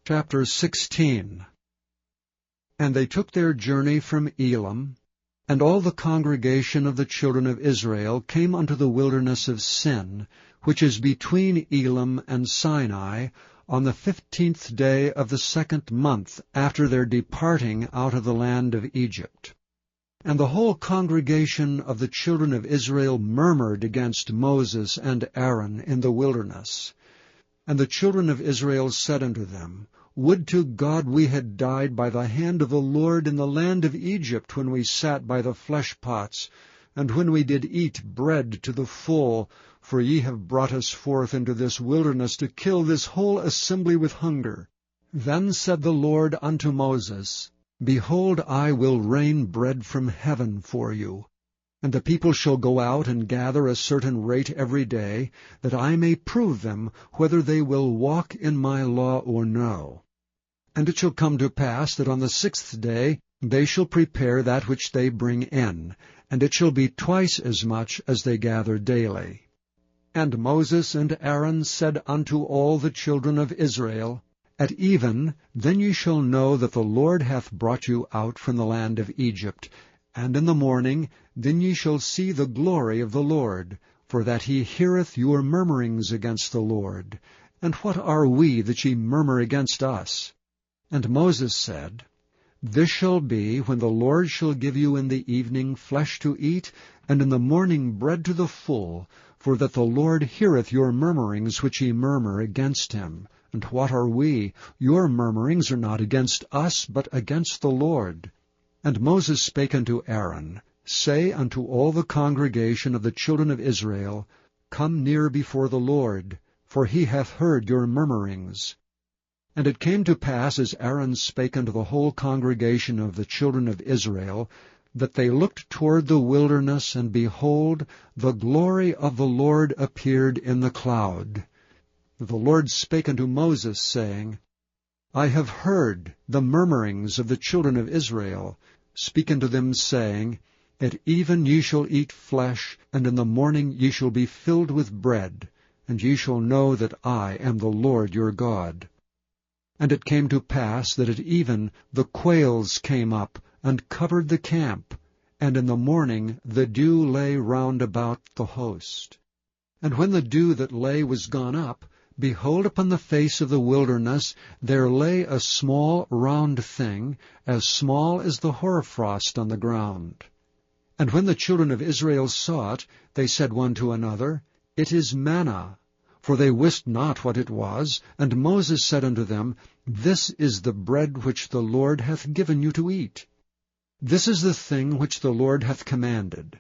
Chapter 16. And they took their journey from Elim, and all the congregation of the children of Israel came unto the wilderness of Sin, which is between Elim and Sinai, on the 15th day of the 2nd month after their departing out of the land of Egypt. And the whole congregation of the children of Israel murmured against Moses and Aaron in the wilderness. And the children of Israel said unto them, Would to God we had died by the hand of the Lord in the land of Egypt, when we sat by the flesh pots, and when we did eat bread to the full, for ye have brought us forth into this wilderness to kill this whole assembly with hunger. Then said the Lord unto Moses, Behold, I will rain bread from heaven for you. And the people shall go out and gather a certain rate every day, that I may prove them whether they will walk in my law or no. And it shall come to pass that on the 6th day they shall prepare that which they bring in, and it shall be twice as much as they gather daily. And Moses and Aaron said unto all the children of Israel, At even, then ye shall know that the Lord hath brought you out from the land of Egypt, and in the morning then ye shall see the glory of the Lord, for that he heareth your murmurings against the Lord. And what are we that ye murmur against us? And Moses said, This shall be, when the Lord shall give you in the evening flesh to eat, and in the morning bread to the full, for that the Lord heareth your murmurings which ye murmur against him. And what are we? Your murmurings are not against us, but against the Lord. And Moses spake unto Aaron, Say unto all the congregation of the children of Israel, Come near before the Lord, for he hath heard your murmurings. And it came to pass, as Aaron spake unto the whole congregation of the children of Israel, that they looked toward the wilderness, and behold, the glory of the Lord appeared in the cloud. The Lord spake unto Moses, saying, I have heard the murmurings of the children of Israel. Speak unto them, saying, At even ye shall eat flesh, and in the morning ye shall be filled with bread, and ye shall know that I am the Lord your God. And it came to pass that at even the quails came up, and covered the camp, and in the morning the dew lay round about the host. And when the dew that lay was gone up, behold, upon the face of the wilderness there lay a small round thing, as small as the hoarfrost on the ground. And when the children of Israel saw it, they said one to another, It is manna. For they wist not what it was. And Moses said unto them, This is the bread which the Lord hath given you to eat. This is the thing which the Lord hath commanded.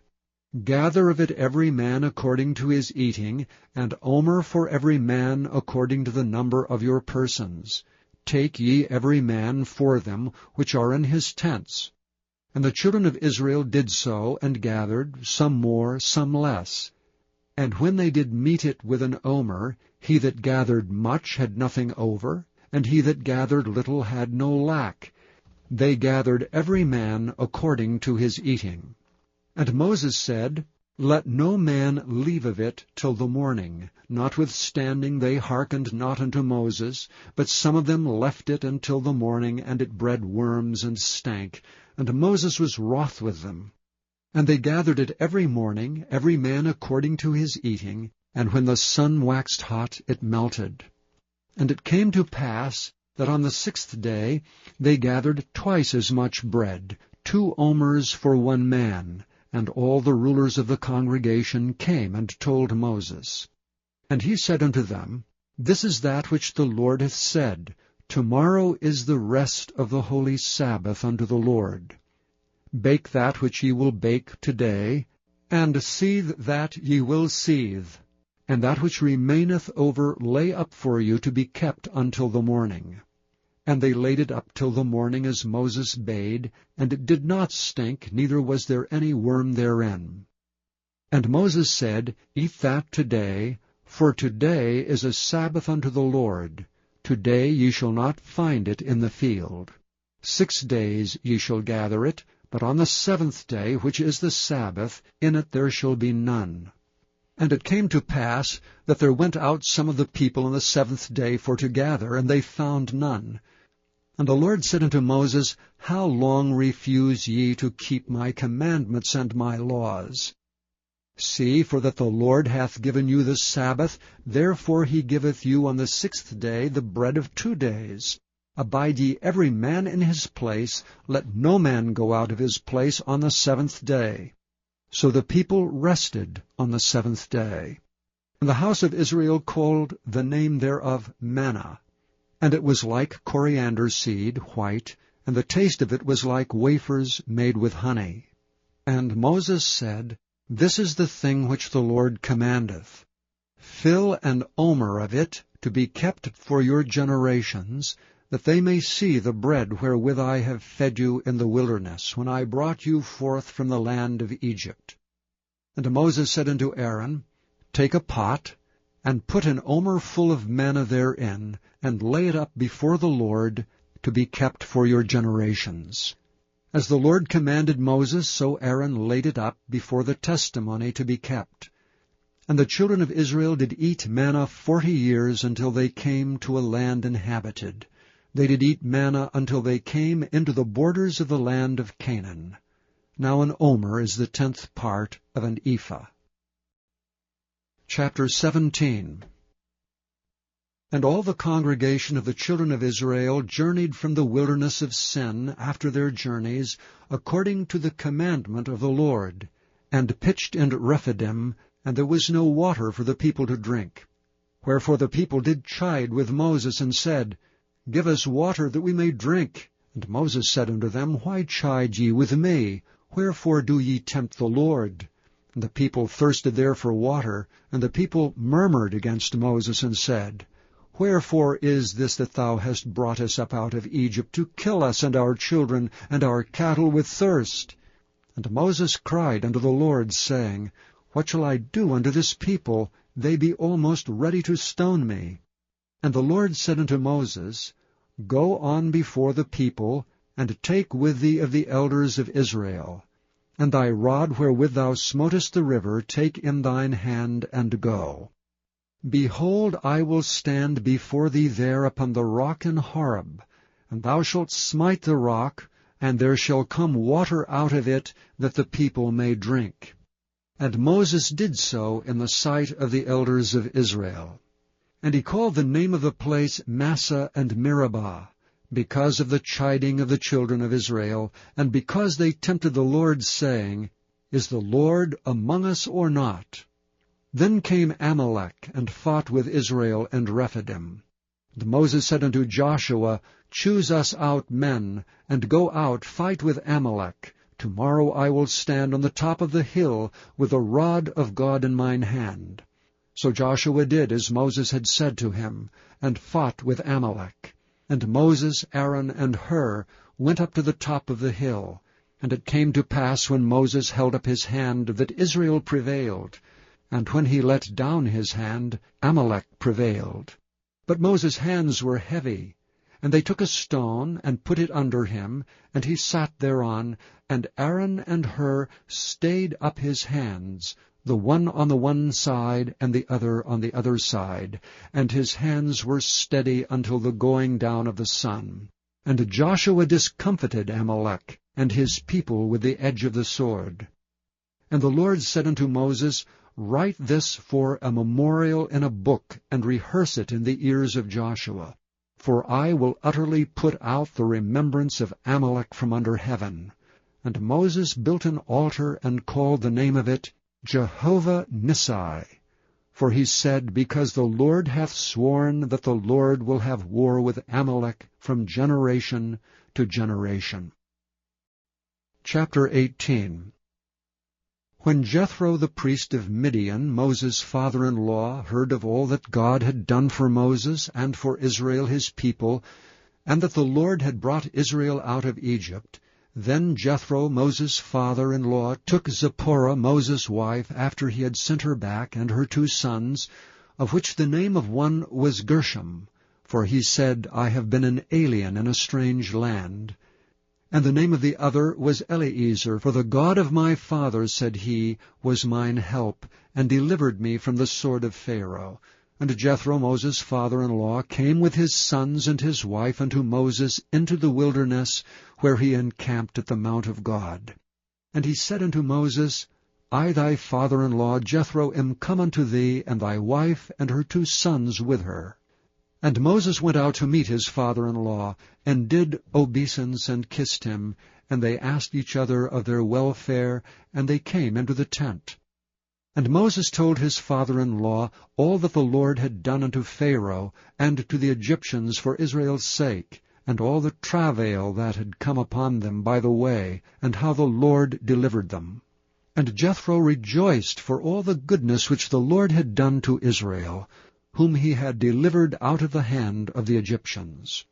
Gather of it every man according to his eating, and omer for every man according to the number of your persons. Take ye every man for them which are in his tents. And the children of Israel did so, and gathered, some more, some less. And when they did mete it with an omer, he that gathered much had nothing over, and he that gathered little had no lack. They gathered every man according to his eating. And Moses said, Let no man leave of it till the morning. Notwithstanding they hearkened not unto Moses, but some of them left it until the morning, and it bred worms and stank. And Moses was wroth with them. And they gathered it every morning, every man according to his eating, and when the sun waxed hot, it melted. And it came to pass that on the 6th day they gathered twice as much bread, 2 omers for one man. And all the rulers of the congregation came and told Moses. And he said unto them, This is that which the Lord hath said, Tomorrow is the rest of the holy Sabbath unto the Lord. Bake that which ye will bake today, and seethe that ye will seethe, and that which remaineth over lay up for you to be kept until the morning. And they laid it up till the morning, as Moses bade, and it did not stink, neither was there any worm therein. And Moses said, Eat that today, for today is a Sabbath unto the Lord. Today ye shall not find it in the field. 6 days ye shall gather it, but on the 7th day, which is the Sabbath, in it there shall be none. And it came to pass that there went out some of the people on the 7th day for to gather, and they found none. And the Lord said unto Moses, How long refuse ye to keep my commandments and my laws? See, for that the Lord hath given you the Sabbath, therefore he giveth you on the 6th day the bread of 2 days. Abide ye every man in his place, let no man go out of his place on the 7th day. So the people rested on the 7th day. And the house of Israel called the name thereof manna. And it was like coriander seed, white, and the taste of it was like wafers made with honey. And Moses said, This is the thing which the Lord commandeth. Fill an omer of it to be kept for your generations, that they may see the bread wherewith I have fed you in the wilderness, when I brought you forth from the land of Egypt. And Moses said unto Aaron, Take a pot, and put an omer full of manna therein, and lay it up before the Lord, to be kept for your generations. As the Lord commanded Moses, so Aaron laid it up before the testimony to be kept. And the children of Israel did eat manna 40 years, until they came to a land inhabited. They did eat manna until they came into the borders of the land of Canaan. Now an omer is the 10th part of an ephah. Chapter 17. And all the congregation of the children of Israel journeyed from the wilderness of Sin after their journeys, according to the commandment of the Lord, and pitched in Rephidim, and there was no water for the people to drink. Wherefore the people did chide with Moses, and said, Give us water that we may drink. And Moses said unto them, Why chide ye with me? Wherefore do ye tempt the Lord? And the people thirsted there for water, and the people murmured against Moses, and said, Wherefore is this that thou hast brought us up out of Egypt, to kill us and our children and our cattle with thirst? And Moses cried unto the Lord, saying, What shall I do unto this people? They be almost ready to stone me. And the Lord said unto Moses, Go on before the people, and take with thee of the elders of Israel. And thy rod wherewith thou smotest the river take in thine hand, and go. Behold, I will stand before thee there upon the rock in Horeb, and thou shalt smite the rock, and there shall come water out of it, that the people may drink. And Moses did so in the sight of the elders of Israel. And he called the name of the place Massah and Meribah, because of the chiding of the children of Israel, and because they tempted the Lord, saying, Is the Lord among us or not? Then came Amalek, and fought with Israel and Rephidim. And Moses said unto Joshua, Choose us out men, and go out, fight with Amalek. Tomorrow I will stand on the top of the hill, with the rod of God in mine hand. So Joshua did as Moses had said to him, and fought with Amalek. And Moses, Aaron, and Hur went up to the top of the hill. And it came to pass, when Moses held up his hand, that Israel prevailed. And when he let down his hand, Amalek prevailed. But Moses' hands were heavy. And they took a stone, and put it under him, and he sat thereon, and Aaron and Hur stayed up his hands, the one on the one side, and the other on the other side, and his hands were steady until the going down of the sun. And Joshua discomfited Amalek, and his people with the edge of the sword. And the Lord said unto Moses, Write this for a memorial in a book, and rehearse it in the ears of Joshua. For I will utterly put out the remembrance of Amalek from under heaven. And Moses built an altar, and called the name of it Jehovah Nissi. For he said, Because the Lord hath sworn that the Lord will have war with Amalek from generation to generation. Chapter 18. When Jethro the priest of Midian, Moses' father-in-law, heard of all that God had done for Moses and for Israel his people, and that the Lord had brought Israel out of Egypt, then Jethro, Moses' father-in-law, took Zipporah, Moses' wife, after he had sent her back, and her 2 sons, of which the name of one was Gershom, for he said, I have been an alien in a strange land. And the name of the other was Eliezer, for the God of my father, said he, was mine help, and delivered me from the sword of Pharaoh. And Jethro, Moses' father-in-law, came with his sons and his wife unto Moses into the wilderness, where he encamped at the mount of God. And he said unto Moses, I thy father-in-law Jethro am come unto thee, and thy wife and her 2 sons with her. And Moses went out to meet his father-in-law, and did obeisance and kissed him, and they asked each other of their welfare, and they came into the tent. And Moses told his father-in-law all that the Lord had done unto Pharaoh and to the Egyptians for Israel's sake, and all the travail that had come upon them by the way, and how the Lord delivered them. And Jethro rejoiced for all the goodness which the Lord had done to Israel, whom he had delivered out of the hand of the Egyptians.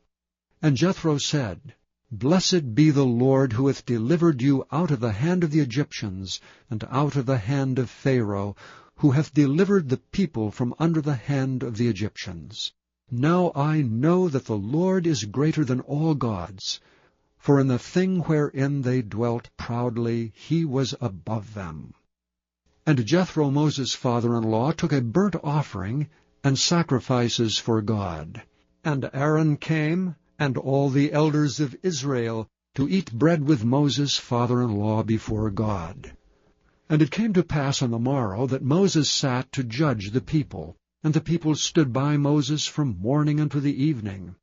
And Jethro said, Blessed be the Lord, who hath delivered you out of the hand of the Egyptians, and out of the hand of Pharaoh, who hath delivered the people from under the hand of the Egyptians. Now I know that the Lord is greater than all gods, for in the thing wherein they dwelt proudly he was above them. And Jethro, Moses' father-in-law, took a burnt offering and sacrifices for God. And Aaron came, and all the elders of Israel, to eat bread with Moses' father-in-law before God. And it came to pass on the morrow that Moses sat to judge the people, and the people stood by Moses from morning unto the evening.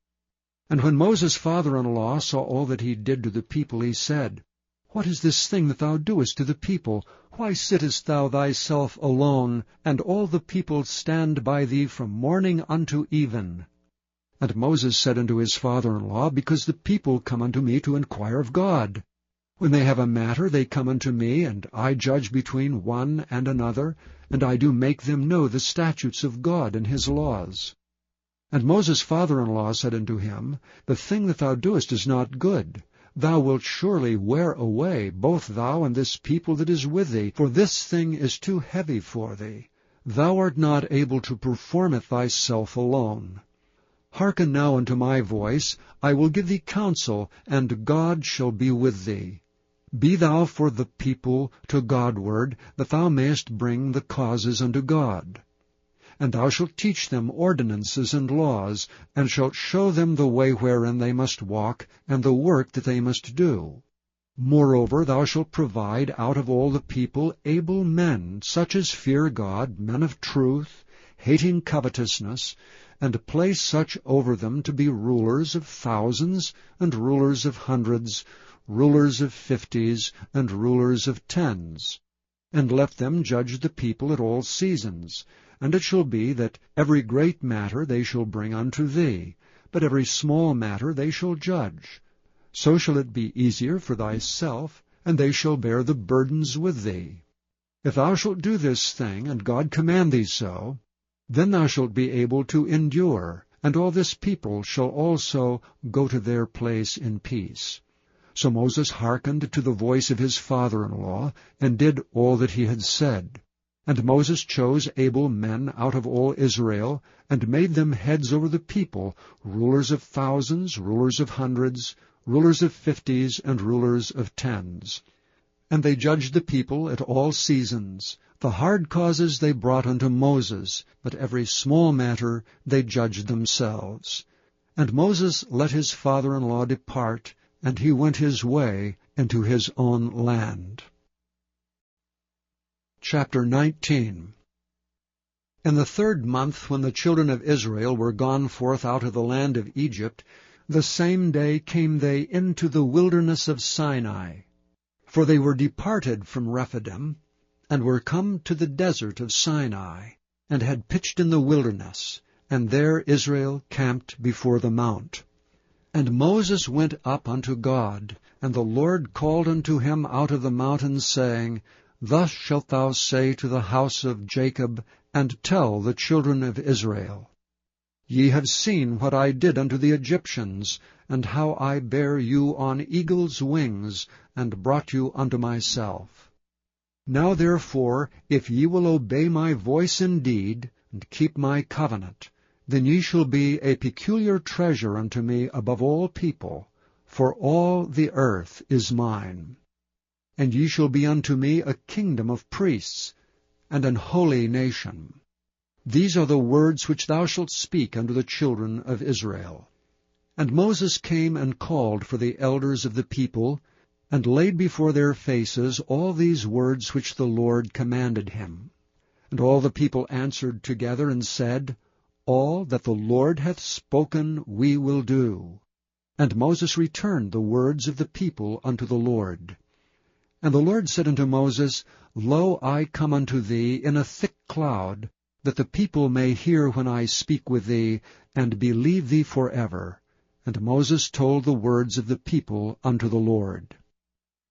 And when Moses' father-in-law saw all that he did to the people, he said, What is this thing that thou doest to the people? Why sittest thou thyself alone, and all the people stand by thee from morning unto even? And Moses said unto his father-in-law, Because the people come unto me to inquire of God. When they have a matter, they come unto me, and I judge between one and another, and I do make them know the statutes of God and his laws. And Moses' father-in-law said unto him, The thing that thou doest is not good. Thou wilt surely wear away, both thou and this people that is with thee, for this thing is too heavy for thee. Thou art not able to perform it thyself alone. Hearken now unto my voice, I will give thee counsel, and God shall be with thee. Be thou for the people to Godward, that thou mayest bring the causes unto God. And thou shalt teach them ordinances and laws, and shalt show them the way wherein they must walk, and the work that they must do. Moreover, thou shalt provide out of all the people able men, such as fear God, men of truth, hating covetousness, and place such over them to be rulers of thousands, and rulers of hundreds, rulers of 50s, and rulers of 10s. And let them judge the people at all seasons. And it shall be that every great matter they shall bring unto thee, but every small matter they shall judge. So shall it be easier for thyself, and they shall bear the burdens with thee. If thou shalt do this thing, and God command thee so, then thou shalt be able to endure, and all this people shall also go to their place in peace. So Moses hearkened to the voice of his father-in-law, and did all that he had said. And Moses chose able men out of all Israel, and made them heads over the people, rulers of thousands, rulers of hundreds, rulers of 50s, and rulers of 10s. And they judged the people at all seasons. The hard causes they brought unto Moses, but every small matter they judged themselves. And Moses let his father-in-law depart, and he went his way into his own land. Chapter 19. In the 3rd month, when the children of Israel were gone forth out of the land of Egypt, the same day came they into the wilderness of Sinai. For they were departed from Rephidim, and were come to the desert of Sinai, and had pitched in the wilderness, and there Israel camped before the mount. And Moses went up unto God, and the Lord called unto him out of the mountain, saying, Thus shalt thou say to the house of Jacob, and tell the children of Israel, Ye have seen what I did unto the Egyptians, and how I bare you on eagle's wings, and brought you unto myself. Now therefore, if ye will obey my voice indeed, and keep my covenant, then ye shall be a peculiar treasure unto me above all people, For all the earth is mine. And ye shall be unto me a kingdom of priests, and an holy nation. These are the words which thou shalt speak unto the children of Israel. And Moses came and called for the elders of the people, and laid before their faces all these words which the Lord commanded him. And all the people answered together and said, All that the Lord hath spoken we will do. And Moses returned the words of the people unto the Lord. And the Lord said unto Moses, Lo, I come unto thee in a thick cloud, that the people may hear when I speak with thee, and believe thee forever. And Moses told the words of the people unto the Lord.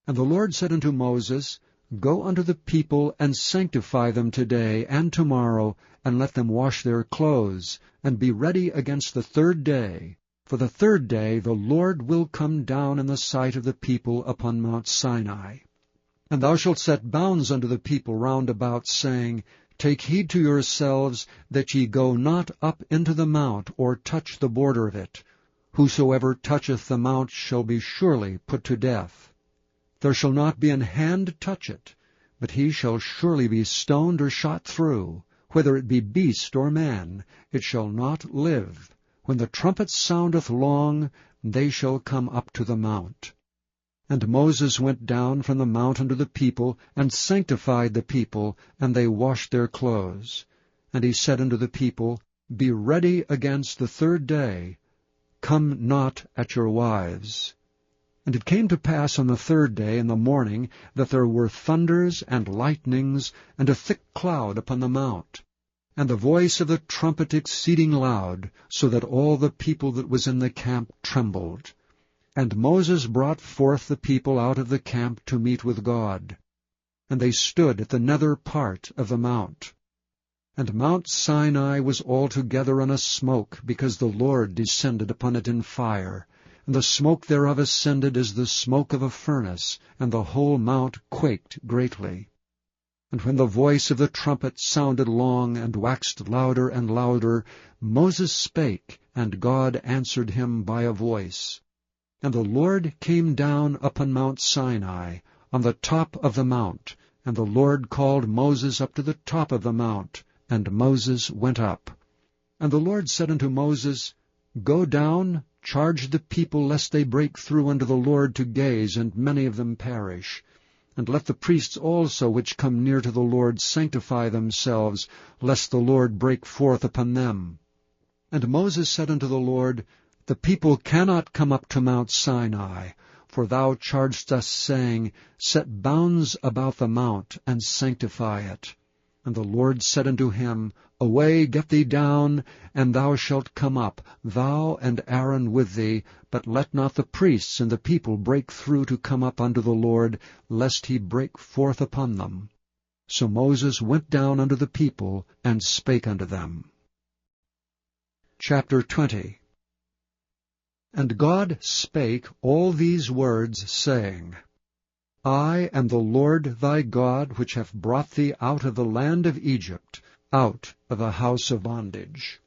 And the Lord said unto Moses, Go unto the people, and sanctify them today and tomorrow, and let them wash their clothes, and be ready against the third day. For the third day the Lord will come down in the sight of the people upon Mount Sinai. And thou shalt set bounds unto the people round about, saying, Take heed to yourselves, that ye go not up into the mount, or touch the border of it. Whosoever toucheth the mount shall be surely put to death. There shall not be an hand touch it, but he shall surely be stoned or shot through. Whether it be beast or man, it shall not live. When the trumpet soundeth long, they shall come up to the mount. And Moses went down from the mount unto the people, and sanctified the people, and they washed their clothes. And he said unto the people, Be ready against the third day. Come not at your wives. And it came to pass on the third day in the morning, that there were thunders and lightnings, and a thick cloud upon the mount, and the voice of the trumpet exceeding loud, so that all the people that was in the camp trembled. And Moses brought forth the people out of the camp to meet with God. And they stood at the nether part of the mount. And Mount Sinai was altogether on a smoke, because the Lord descended upon it in fire. And the smoke thereof ascended as the smoke of a furnace, and the whole mount quaked greatly. And when the voice of the trumpet sounded long, and waxed louder and louder, Moses spake, and God answered him by a voice. And the Lord came down upon Mount Sinai, on the top of the mount, and the Lord called Moses up to the top of the mount, and Moses went up. And the Lord said unto Moses, Go down, charge the people, lest they break through unto the Lord to gaze, and many of them perish. And let the priests also which come near to the Lord sanctify themselves, lest the Lord break forth upon them. And Moses said unto the Lord, The people cannot come up to Mount Sinai, for thou chargedst us, saying, Set bounds about the mount, and sanctify it. And the Lord said unto him, Away, get thee down, and thou shalt come up, thou and Aaron with thee, but let not the priests and the people break through to come up unto the Lord, lest he break forth upon them. So Moses went down unto the people, and spake unto them. Chapter 20. And God spake all these words, saying, I am the Lord thy God, which hath brought thee out of the land of Egypt, out of the house of bondage.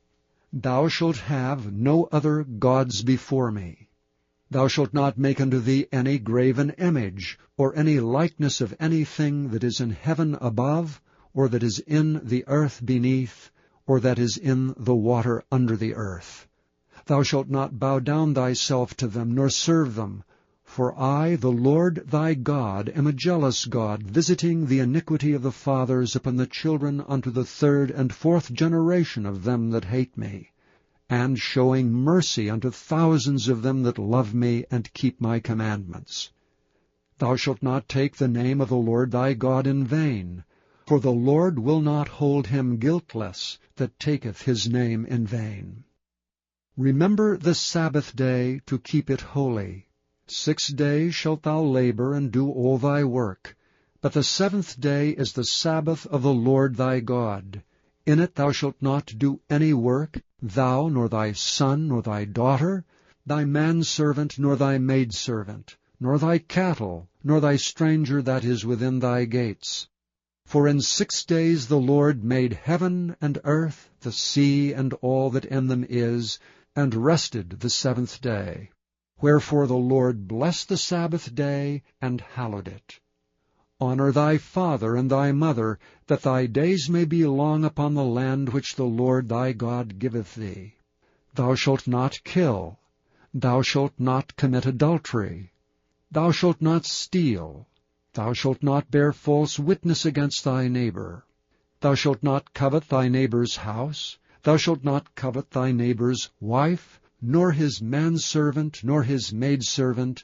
Thou shalt have no other gods before me. Thou shalt not make unto thee any graven image, or any likeness of anything that is in heaven above, or that is in the earth beneath, or that is in the water under the earth. Thou shalt not bow down thyself to them, nor serve them. For I, the Lord thy God, am a jealous God, visiting the iniquity of the fathers upon the children unto the third and fourth generation of them that hate me, and showing mercy unto thousands of them that love me and keep my commandments. Thou shalt not take the name of the Lord thy God in vain, for the Lord will not hold him guiltless that taketh his name in vain. Remember the Sabbath day to keep it holy. 6 days shalt thou labor and do all thy work. But the 7th day is the Sabbath of the Lord thy God. In it thou shalt not do any work, thou, nor thy son, nor thy daughter, thy manservant, nor thy maidservant, nor thy cattle, nor thy stranger that is within thy gates. For in 6 days the Lord made heaven and earth, the sea, and all that in them is, and rested the 7th day. Wherefore the Lord blessed the Sabbath day, and hallowed it. Honor thy father and thy mother, that thy days may be long upon the land which the Lord thy God giveth thee. Thou shalt not kill. Thou shalt not commit adultery. Thou shalt not steal. Thou shalt not bear false witness against thy neighbor. Thou shalt not covet thy neighbor's house. Thou shalt not covet thy neighbor's wife, nor his manservant, nor his maidservant,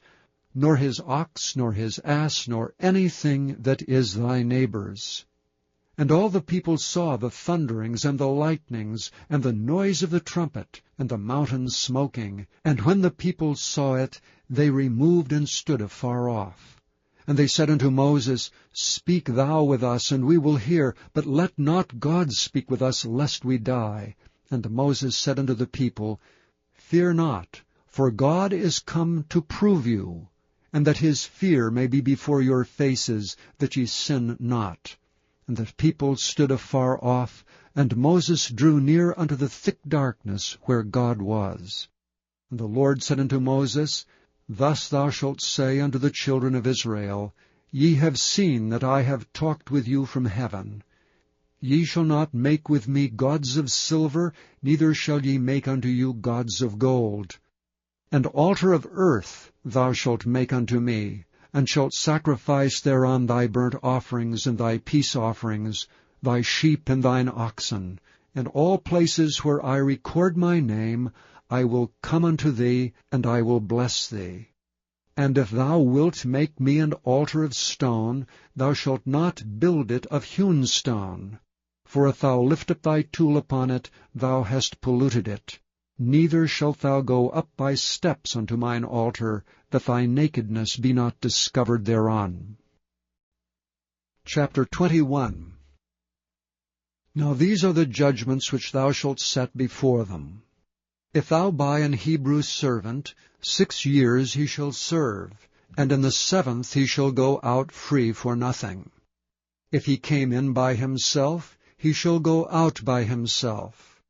nor his ox, nor his ass, nor anything that is thy neighbor's. And all the people saw the thunderings and the lightnings, and the noise of the trumpet, and the mountain smoking. And when the people saw it, they removed and stood afar off. And they said unto Moses, Speak thou with us, and we will hear, but let not God speak with us, lest we die. And Moses said unto the people, Fear not, for God is come to prove you, and that his fear may be before your faces, that ye sin not. And the people stood afar off, and Moses drew near unto the thick darkness where God was. And the Lord said unto Moses, Thus thou shalt say unto the children of Israel, Ye have seen that I have talked with you from heaven. Ye shall not make with me gods of silver, neither shall ye make unto you gods of gold. An altar of earth thou shalt make unto me, and shalt sacrifice thereon thy burnt offerings and thy peace offerings, thy sheep and thine oxen. And all places where I record my name, I will come unto thee, and I will bless thee. And if thou wilt make me an altar of stone, thou shalt not build it of hewn stone. For if thou lift up thy tool upon it, thou hast polluted it. Neither shalt thou go up by steps unto mine altar, that thy nakedness be not discovered thereon. Chapter 21. Now these are the judgments which thou shalt set before them. If thou buy an Hebrew servant, 6 years he shall serve, and in the 7th he shall go out free for nothing. If he came in by himself, he shall go out by himself.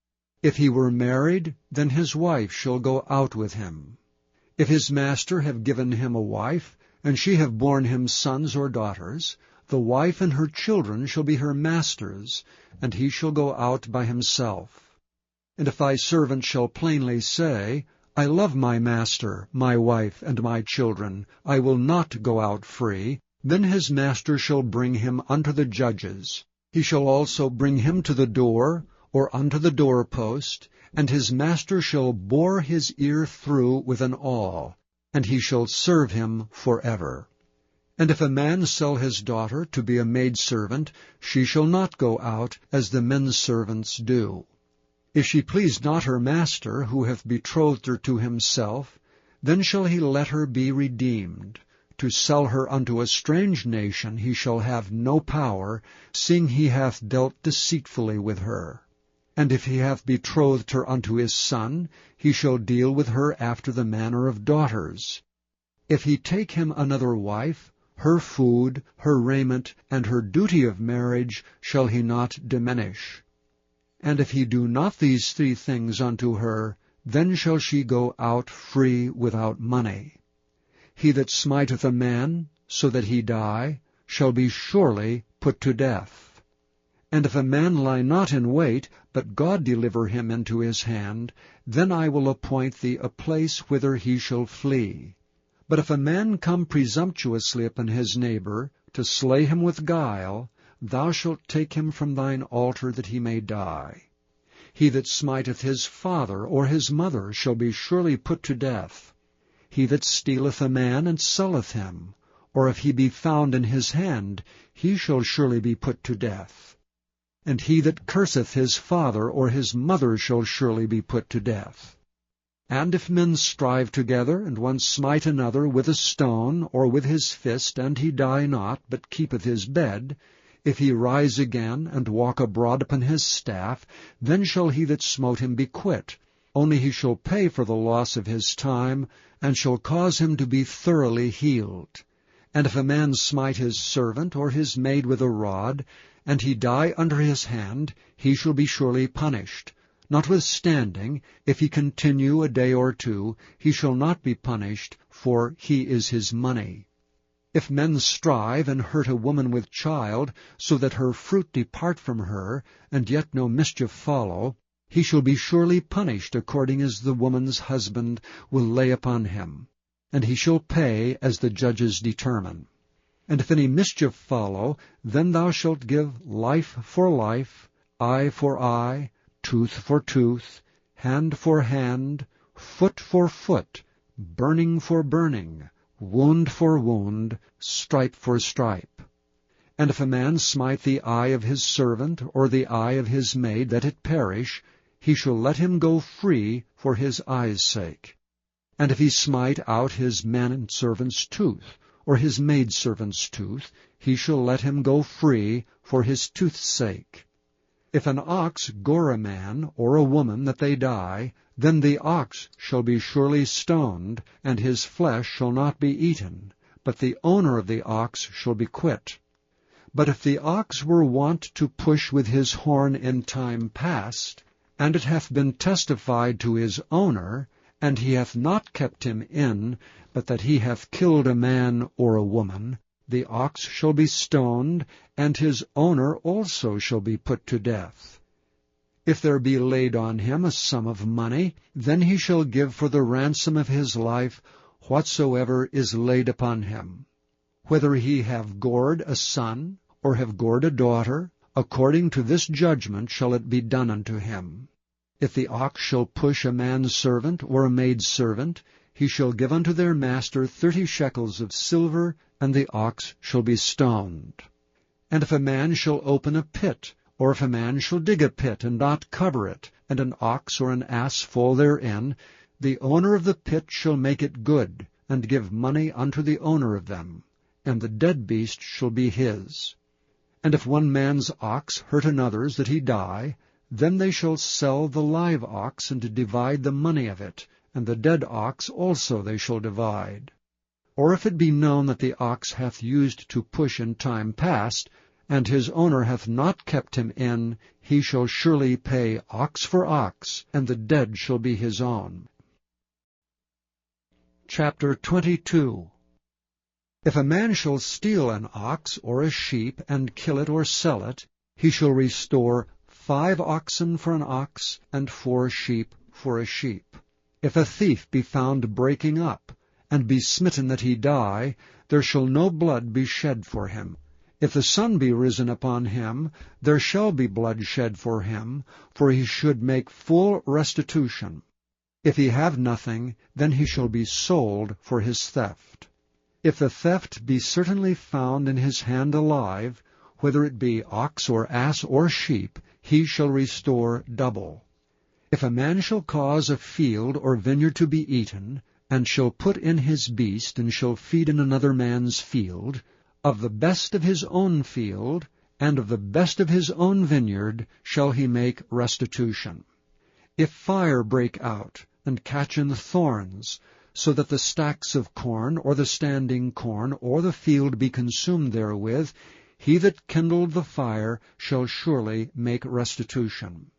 If he were married, then his wife shall go out with him. If his master have given him a wife, and she have borne him sons or daughters, the wife and her children shall be her master's, and he shall go out by himself. And if thy servant shall plainly say, I love my master, my wife, and my children, I will not go out free, then his master shall bring him unto the judges. He shall also bring him to the door, or unto the doorpost, and his master shall bore his ear through with an awl, and he shall serve him forever. And if a man sell his daughter to be a maidservant, she shall not go out as the men's servants do. If she please not her master, who hath betrothed her to himself, then shall he let her be redeemed. To sell her unto a strange nation he shall have no power, seeing he hath dealt deceitfully with her. And if he hath betrothed her unto his son, he shall deal with her after the manner of daughters. If he take him another wife, her food, her raiment, and her duty of marriage shall he not diminish. And if he do not these 3 things unto her, then shall she go out free without money. He that smiteth a man, so that he die, shall be surely put to death. And if a man lie not in wait, but God deliver him into his hand, then I will appoint thee a place whither he shall flee. But if a man come presumptuously upon his neighbor, to slay him with guile, thou shalt take him from thine altar that he may die. He that smiteth his father or his mother shall be surely put to death. He that stealeth a man and selleth him, or if he be found in his hand, he shall surely be put to death. And he that curseth his father or his mother shall surely be put to death. And if men strive together, and one smite another with a stone, or with his fist, and he die not, but keepeth his bed, if he rise again, and walk abroad upon his staff, then shall he that smote him be quit. Only he shall pay for the loss of his time, and shall cause him to be thoroughly healed. And if a man smite his servant or his maid with a rod, and he die under his hand, he shall be surely punished, Notwithstanding, if he continue a day or two, he shall not be punished, for he is his money. If men strive and hurt a woman with child, so that her fruit depart from her, and yet no mischief follow, he shall be surely punished according as the woman's husband will lay upon him, and he shall pay as the judges determine. And if any mischief follow, then thou shalt give life for life, eye for eye, tooth for tooth, hand for hand, foot for foot, burning for burning, wound for wound, stripe for stripe. And if a man smite the eye of his servant, or the eye of his maid, that it perish, he shall let him go free for his eye's sake. And if he smite out his manservant's tooth, or his maidservant's tooth, he shall let him go free for his tooth's sake. If an ox gore a man or a woman that they die, then the ox shall be surely stoned, and his flesh shall not be eaten, but the owner of the ox shall be quit. But if the ox were wont to push with his horn in time past, and it hath been testified to his owner, and he hath not kept him in, but that he hath killed a man or a woman, the ox shall be stoned, and his owner also shall be put to death. If there be laid on him a sum of money, then he shall give for the ransom of his life whatsoever is laid upon him. Whether he have gored a son, or have gored a daughter, according to this judgment shall it be done unto him. If the ox shall push a man's servant or a maid's servant, he shall give unto their master 30 shekels of silver, and the ox shall be stoned. And if a man shall open a pit, or if a man shall dig a pit and not cover it, and an ox or an ass fall therein, the owner of the pit shall make it good, and give money unto the owner of them, and the dead beast shall be his. And if one man's ox hurt another's that he die, then they shall sell the live ox, and divide the money of it, and the dead ox also they shall divide. Or if it be known that the ox hath used to push in time past, and his owner hath not kept him in, he shall surely pay ox for ox, and the dead shall be his own. Chapter 22. If a man shall steal an ox or a sheep, and kill it or sell it, he shall restore 5 oxen for an ox, and 4 sheep for a sheep. If a thief be found breaking up, and be smitten that he die, there shall no blood be shed for him. If the sun be risen upon him, there shall be blood shed for him, for he should make full restitution. If he have nothing, then he shall be sold for his theft. If the theft be certainly found in his hand alive, whether it be ox or ass or sheep, he shall restore double. If a man shall cause a field or vineyard to be eaten, and shall put in his beast, and shall feed in another man's field, of the best of his own field, and of the best of his own vineyard, shall he make restitution. If fire break out, and catch in thorns, so that the stacks of corn, or the standing corn, or the field be consumed therewith, he that kindled the fire shall surely make restitution.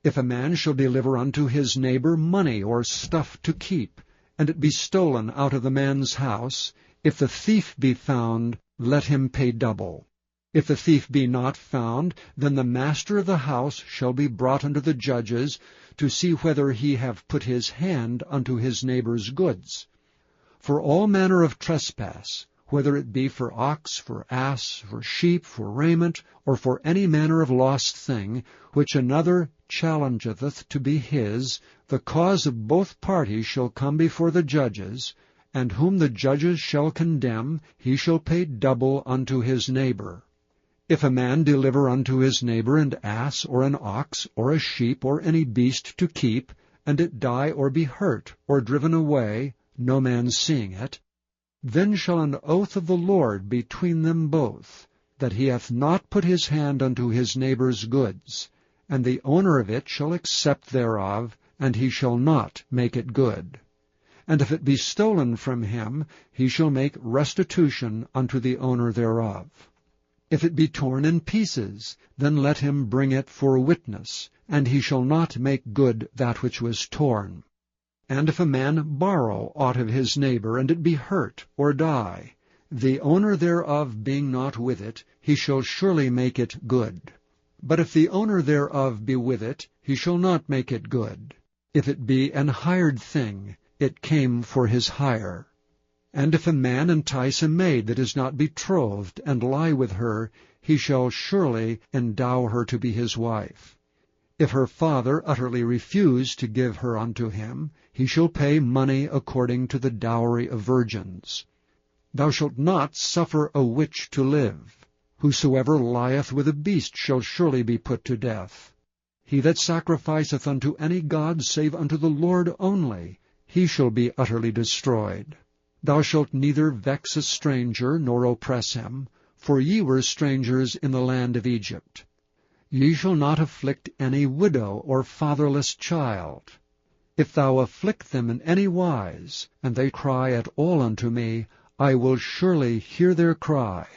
If a man shall deliver unto his neighbor money or stuff to keep, and it be stolen out of the man's house, if the thief be found, let him pay double. If the thief be not found, then the master of the house shall be brought unto the judges, to see whether he have put his hand unto his neighbor's goods. For all manner of trespass, whether it be for ox, for ass, for sheep, for raiment, or for any manner of lost thing, which another challengeth to be his, the cause of both parties shall come before the judges, and whom the judges shall condemn, he shall pay double unto his neighbor. If a man deliver unto his neighbor an ass, or an ox, or a sheep, or any beast to keep, and it die or be hurt, or driven away, no man seeing it, then shall an oath of the Lord between them both, that he hath not put his hand unto his neighbor's goods, and the owner of it shall accept thereof, and he shall not make it good. And if it be stolen from him, he shall make restitution unto the owner thereof. If it be torn in pieces, then let him bring it for witness, and he shall not make good that which was torn. And if a man borrow aught of his neighbor, and it be hurt, or die, the owner thereof being not with it, he shall surely make it good. But if the owner thereof be with it, he shall not make it good. If it be an hired thing, it came for his hire. And if a man entice a maid that is not betrothed, and lie with her, he shall surely endow her to be his wife. If her father utterly refuse to give her unto him, he shall pay money according to the dowry of virgins. Thou shalt not suffer a witch to live. Whosoever lieth with a beast shall surely be put to death. He that sacrificeth unto any god save unto the Lord only, he shall be utterly destroyed. Thou shalt neither vex a stranger, nor oppress him, for ye were strangers in the land of Egypt. Ye shall not afflict any widow or fatherless child. If thou afflict them in any wise, and they cry at all unto me, I will surely hear their cry.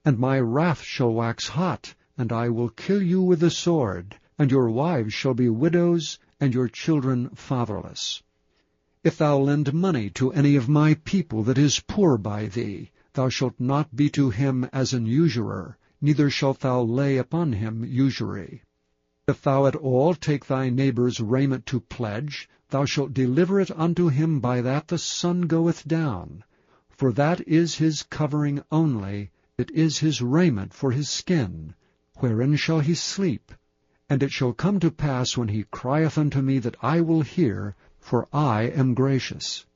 And my wrath shall wax hot, and I will kill you with the sword, and your wives shall be widows, and your children fatherless. If thou lend money to any of my people that is poor by thee, thou shalt not be to him as an usurer, neither shalt thou lay upon him usury. If thou at all take thy neighbour's raiment to pledge, thou shalt deliver it unto him by that the sun goeth down. For that is his covering only, it is his raiment for his skin. Wherein shall he sleep? And it shall come to pass when he crieth unto me that I will hear, for I am gracious.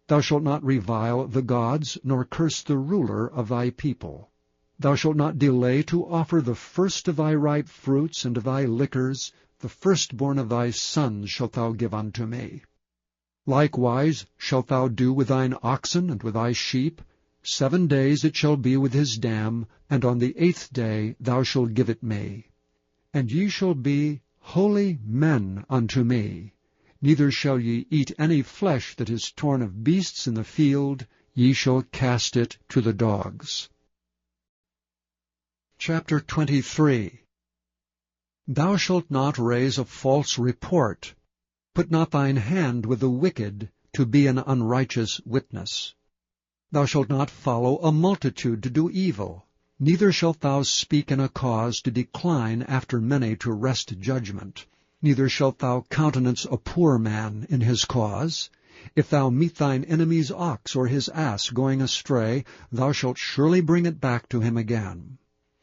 Thou shalt not revile the gods, nor curse the ruler of thy people. Thou shalt not delay to offer the first of thy ripe fruits and of thy liquors, the firstborn of thy sons shalt thou give unto me. Likewise shalt thou do with thine oxen and with thy sheep. 7 days it shall be with his dam, and on the 8th day thou shalt give it me. And ye shall be holy men unto me. Neither shall ye eat any flesh that is torn of beasts in the field, ye shall cast it to the dogs. Chapter 23. Thou shalt not raise a false report. Put not thine hand with the wicked, to be an unrighteous witness. Thou shalt not follow a multitude to do evil, neither shalt thou speak in a cause to decline after many to wrest judgment. Neither shalt thou countenance a poor man in his cause. If thou meet thine enemy's ox or his ass going astray, thou shalt surely bring it back to him again.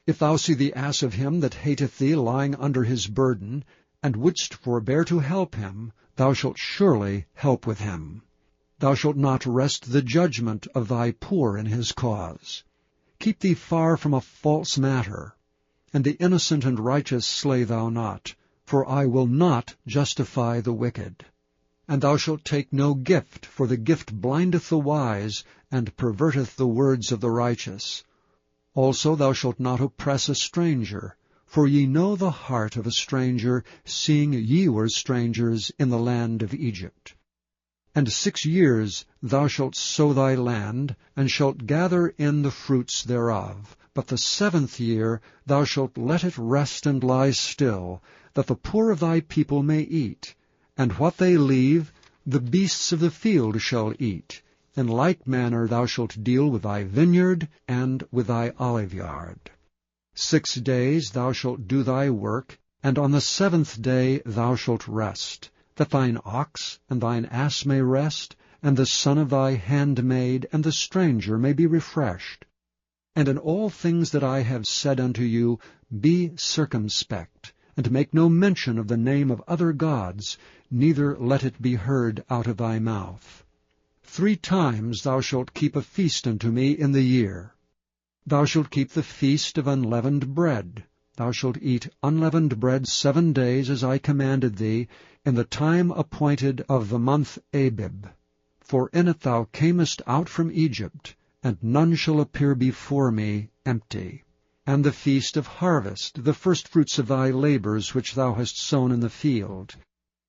If thou see the ass of him that hateth thee lying under his burden, and wouldst forbear to help him, thou shalt surely help with him. Thou shalt not wrest the judgment of thy poor in his cause. Keep thee far from a false matter. And the innocent and righteous slay thou not, for I will not justify the wicked. And thou shalt take no gift, for the gift blindeth the wise, and perverteth the words of the righteous. Also thou shalt not oppress a stranger, for ye know the heart of a stranger, seeing ye were strangers in the land of Egypt. And 6 years thou shalt sow thy land, and shalt gather in the fruits thereof. But the 7th year thou shalt let it rest and lie still, that the poor of thy people may eat. And what they leave, the beasts of the field shall eat. In like manner thou shalt deal with thy vineyard and with thy oliveyard. 6 days thou shalt do thy work, and on the 7th day thou shalt rest, that thine ox and thine ass may rest, and the son of thy handmaid and the stranger may be refreshed. And in all things that I have said unto you, be circumspect, and make no mention of the name of other gods, neither let it be heard out of thy mouth. 3 times thou shalt keep a feast unto me in the year. Thou shalt keep the feast of unleavened bread. Thou shalt eat unleavened bread 7 days, as I commanded thee, in the time appointed of the month Abib. For in it thou camest out from Egypt, and none shall appear before me empty. And the feast of harvest, the firstfruits of thy labors which thou hast sown in the field.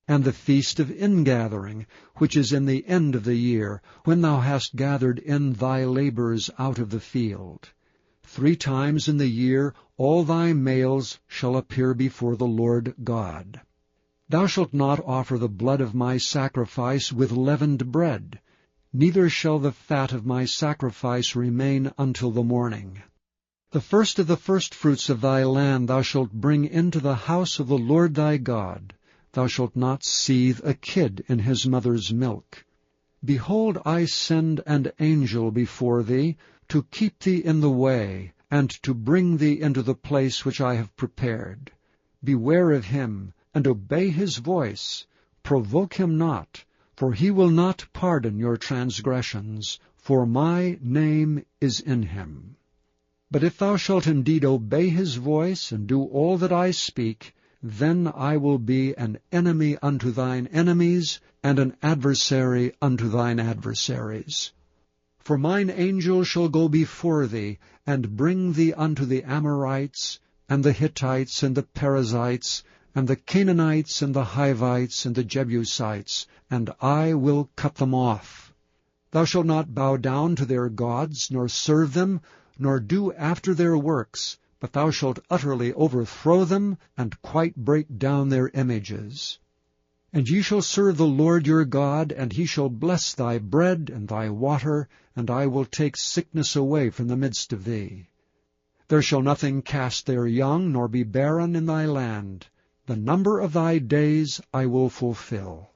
And the feast of ingathering, which is in the end of the year, when thou hast gathered in thy labors out of the field. 3 times in the year all thy males shall appear before the Lord God. Thou shalt not offer the blood of my sacrifice with leavened bread, neither shall the fat of my sacrifice remain until the morning. The first of the firstfruits of thy land thou shalt bring into the house of the Lord thy God. Thou shalt not seethe a kid in his mother's milk. Behold, I send an angel before thee, to keep thee in the way, and to bring thee into the place which I have prepared. Beware of him, and obey his voice. Provoke him not, for he will not pardon your transgressions, for my name is in him. But if thou shalt indeed obey his voice, and do all that I speak, then I will be an enemy unto thine enemies, and an adversary unto thine adversaries. For mine angel shall go before thee, and bring thee unto the Amorites, and the Hittites, and the Perizzites, and the Canaanites, and the Hivites, and the Jebusites, and I will cut them off. Thou shalt not bow down to their gods, nor serve them, nor do after their works, but thou shalt utterly overthrow them, and quite break down their images. And ye shall serve the Lord your God, and he shall bless thy bread and thy water, and I will take sickness away from the midst of thee. There shall nothing cast their young, nor be barren in thy land. The number of thy days I will fulfill.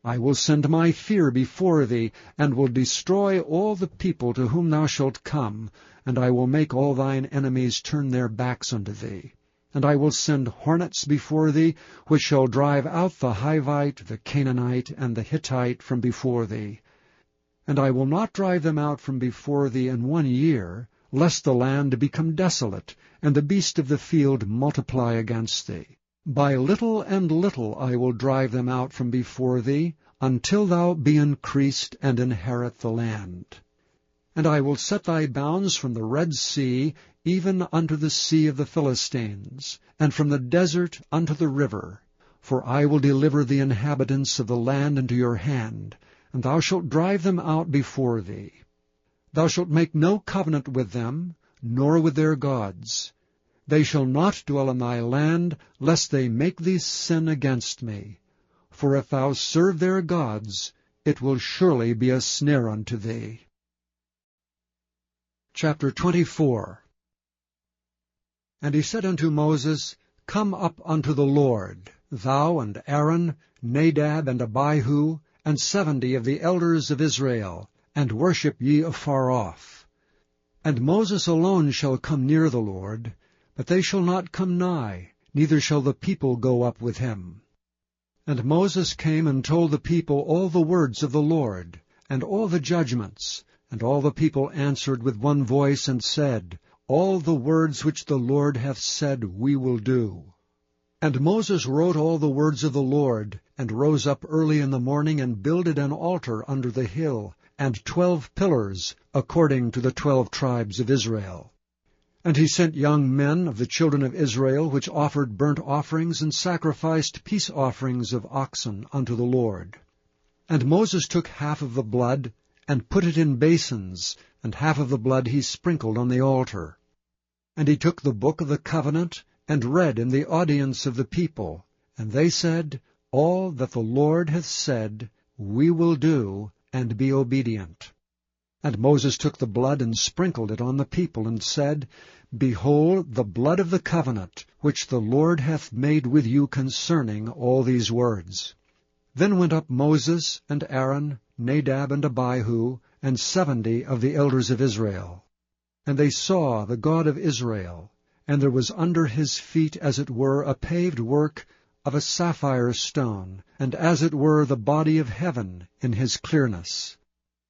I will send my fear before thee, and will destroy all the people to whom thou shalt come, and I will make all thine enemies turn their backs unto thee. And I will send hornets before thee, which shall drive out the Hivite, the Canaanite, and the Hittite from before thee. And I will not drive them out from before thee in 1 year, lest the land become desolate, and the beast of the field multiply against thee. By little and little I will drive them out from before thee, until thou be increased and inherit the land. And I will set thy bounds from the Red Sea, even unto the sea of the Philistines, and from the desert unto the river. For I will deliver the inhabitants of the land into your hand, and thou shalt drive them out before thee. Thou shalt make no covenant with them, nor with their gods. They shall not dwell in thy land, lest they make thee sin against me. For if thou serve their gods, it will surely be a snare unto thee. Chapter 24. And he said unto Moses, Come up unto the Lord, thou and Aaron, Nadab and Abihu, and 70 of the elders of Israel, and worship ye afar off. And Moses alone shall come near the Lord, but they shall not come nigh, neither shall the people go up with him. And Moses came and told the people all the words of the Lord, and all the judgments. And all the people answered with one voice, and said, All the words which the Lord hath said we will do. And Moses wrote all the words of the Lord, and rose up early in the morning, and builded an altar under the hill, and 12 pillars, according to the 12 tribes of Israel. And he sent young men of the children of Israel, which offered burnt offerings, and sacrificed peace offerings of oxen unto the Lord. And Moses took half of the blood, and put it in basins, and half of the blood he sprinkled on the altar. And he took the book of the covenant, and read in the audience of the people. And they said, All that the Lord hath said, we will do, and be obedient. And Moses took the blood, and sprinkled it on the people, and said, Behold the blood of the covenant, which the Lord hath made with you concerning all these words. Then went up Moses and Aaron, Nadab and Abihu, and 70 of the elders of Israel. And they saw the God of Israel, and there was under his feet as it were a paved work of a sapphire stone, and as it were the body of heaven in his clearness.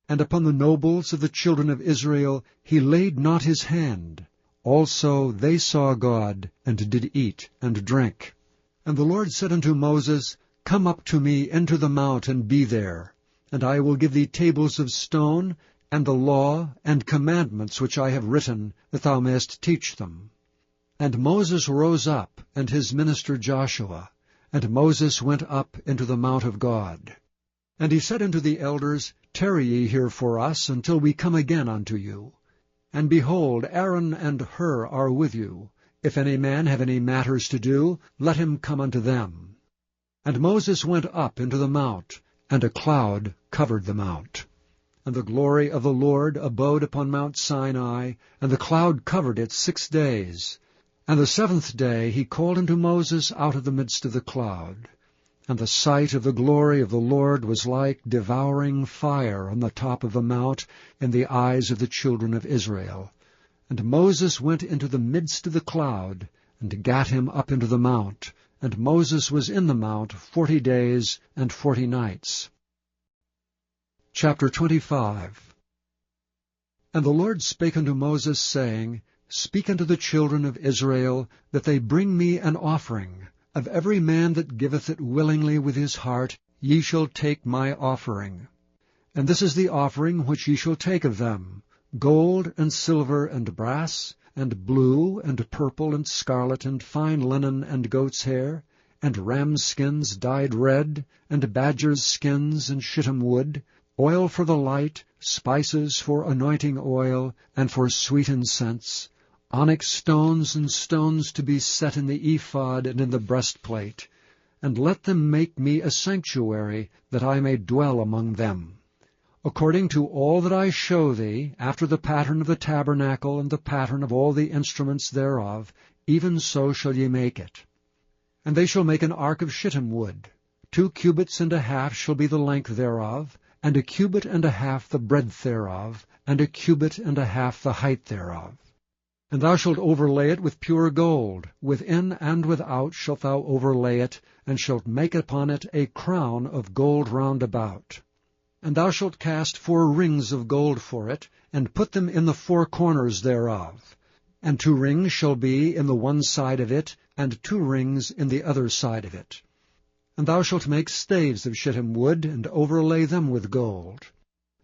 And upon the nobles of the children of Israel he laid not his hand. Also they saw God, and did eat and drink. And the Lord said unto Moses, Come up to me into the mount, and be there. And I will give thee tables of stone, and the law, and commandments which I have written, that thou mayest teach them. And Moses rose up, and his minister Joshua, and Moses went up into the mount of God. And he said unto the elders, Tarry ye here for us, until we come again unto you. And behold, Aaron and Hur are with you. If any man have any matters to do, let him come unto them. And Moses went up into the mount, and a cloud covered the mount. And the glory of the Lord abode upon Mount Sinai, and the cloud covered it 6 days. And the 7th day he called unto Moses out of the midst of the cloud. And the sight of the glory of the Lord was like devouring fire on the top of the mount in the eyes of the children of Israel. And Moses went into the midst of the cloud, and gat him up into the mount. And Moses was in the mount 40 days and 40 nights. Chapter 25. And the Lord spake unto Moses, saying, Speak unto the children of Israel, that they bring me an offering. Of every man that giveth it willingly with his heart, ye shall take my offering. And this is the offering which ye shall take of them: gold, and silver, and brass, and blue, and purple, and scarlet, and fine linen, and goat's hair, and rams' skins dyed red, and badgers' skins, and shittim wood, oil for the light, spices for anointing oil, and for sweet incense, onyx stones and stones to be set in the ephod and in the breastplate. And let them make me a sanctuary, that I may dwell among them. According to all that I show thee, after the pattern of the tabernacle and the pattern of all the instruments thereof, even so shall ye make it. And they shall make an ark of shittim wood. 2 cubits and a half shall be the length thereof, and 1 cubit and a half the breadth thereof, and 1 cubit and a half the height thereof. And thou shalt overlay it with pure gold. Within and without shalt thou overlay it, and shalt make upon it a crown of gold round about. And thou shalt cast 4 rings of gold for it, and put them in the 4 corners thereof. And 2 rings shall be in the one side of it, and 2 rings in the other side of it. And thou shalt make staves of shittim wood, and overlay them with gold.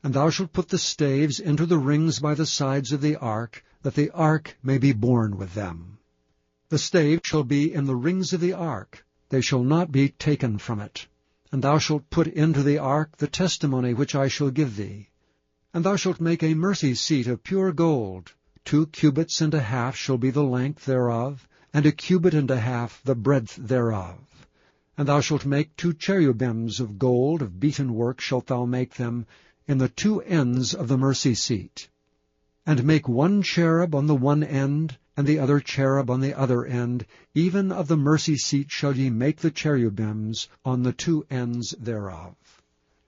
And thou shalt put the staves into the rings by the sides of the ark, that the ark may be borne with them. The staves shall be in the rings of the ark, they shall not be taken from it. And thou shalt put into the ark the testimony which I shall give thee. And thou shalt make a mercy seat of pure gold. 2 cubits and a half shall be the length thereof, and 1 cubit and a half the breadth thereof. And thou shalt make 2 cherubims of gold, of beaten work shalt thou make them, in the 2 ends of the mercy seat. And make 1 cherub on the one end, and the other cherub on the other end, even of the mercy seat shall ye make the cherubims on the 2 ends thereof.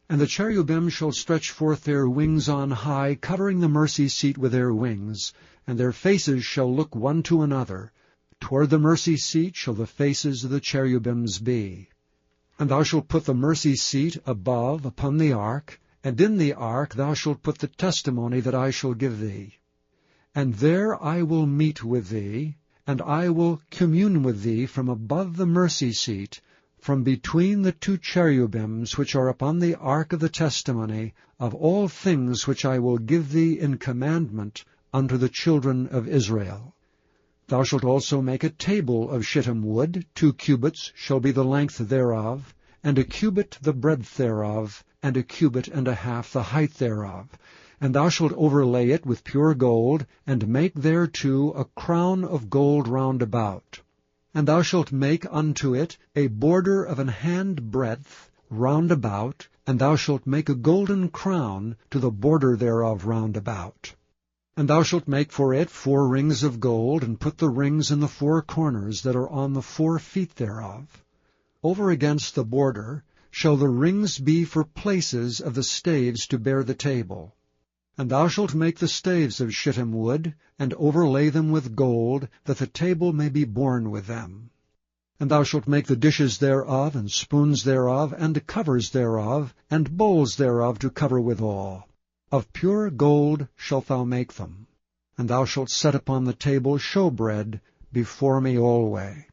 And the cherubim shall stretch forth their wings on high, covering the mercy seat with their wings, and their faces shall look one to another. Toward the mercy seat shall the faces of the cherubims be. And thou shalt put the mercy seat above upon the ark, and in the ark thou shalt put the testimony that I shall give thee. And there I will meet with thee, and I will commune with thee from above the mercy seat, from between the 2 cherubims which are upon the ark of the testimony, of all things which I will give thee in commandment unto the children of Israel. Thou shalt also make a table of shittim wood. 2 cubits shall be the length thereof, and 1 cubit the breadth thereof, and 1 cubit and a half the height thereof. And thou shalt overlay it with pure gold, and make thereto a crown of gold round about. And thou shalt make unto it a border of an hand breadth round about, and thou shalt make a golden crown to the border thereof round about. And thou shalt make for it 4 rings of gold, and put the rings in the 4 corners that are on the 4 feet thereof. Over against the border shall the rings be for places of the staves to bear the table. And thou shalt make the staves of shittim wood, and overlay them with gold, that the table may be borne with them. And thou shalt make the dishes thereof, and spoons thereof, and covers thereof, and bowls thereof to cover withal. Of pure gold shalt thou make them. And thou shalt set upon the table showbread before me alway.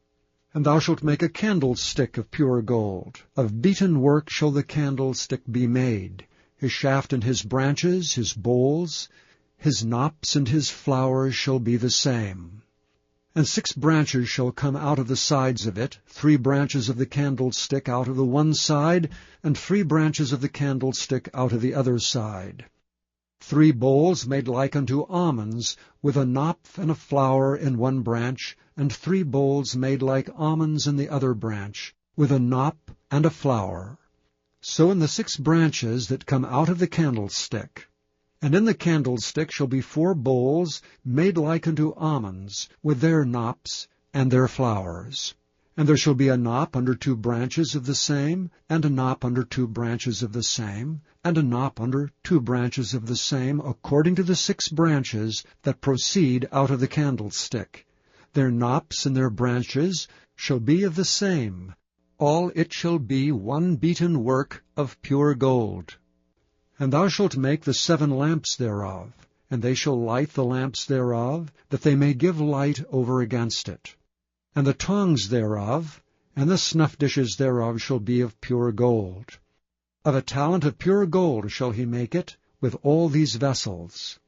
And thou shalt make a candlestick of pure gold. Of beaten work shall the candlestick be made. His shaft and his branches, his bowls, his knops and his flowers shall be the same. And 6 branches shall come out of the sides of it, 3 branches of the candlestick out of the one side, and 3 branches of the candlestick out of the other side. 3 bowls made like unto almonds, with a knop and a flower in one branch, and 3 bowls made like almonds in the other branch, with a knop and a flower. So in the 6 branches that come out of the candlestick. And in the candlestick shall be 4 bowls made like unto almonds, with their knops and their flowers. And there shall be a knop under 2 branches of the same, and a knop under 2 branches of the same, and a knop under 2 branches of the same, according to the 6 branches that proceed out of the candlestick. Their knops and their branches shall be of the same. All it shall be one beaten work of pure gold. And thou shalt make the 7 lamps thereof, and they shall light the lamps thereof, that they may give light over against it. And the tongs thereof, and the snuff dishes thereof shall be of pure gold. Of a talent of pure gold shall he make it, with all these vessels.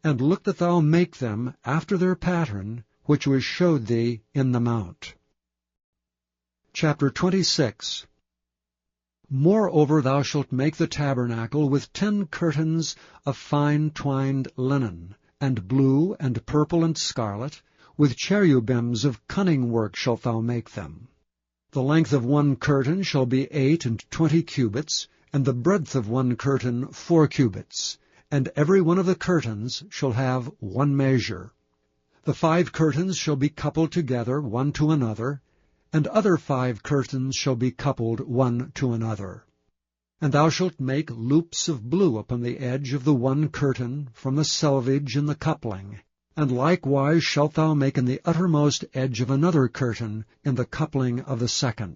And look that thou make them after their pattern, which was showed thee in the mount. Chapter 26. Moreover thou shalt make the tabernacle with 10 curtains of fine twined linen, and blue, and purple, and scarlet, with cherubims of cunning work shalt thou make them. The length of 1 curtain shall be 28 cubits, and the breadth of 1 curtain 4 cubits, and every one of the curtains shall have 1 measure. The 5 curtains shall be coupled together one to another, and other 5 curtains shall be coupled one to another. And thou shalt make loops of blue upon the edge of the 1 curtain from the selvage in the coupling, and likewise shalt thou make in the uttermost edge of another curtain in the coupling of the 2nd.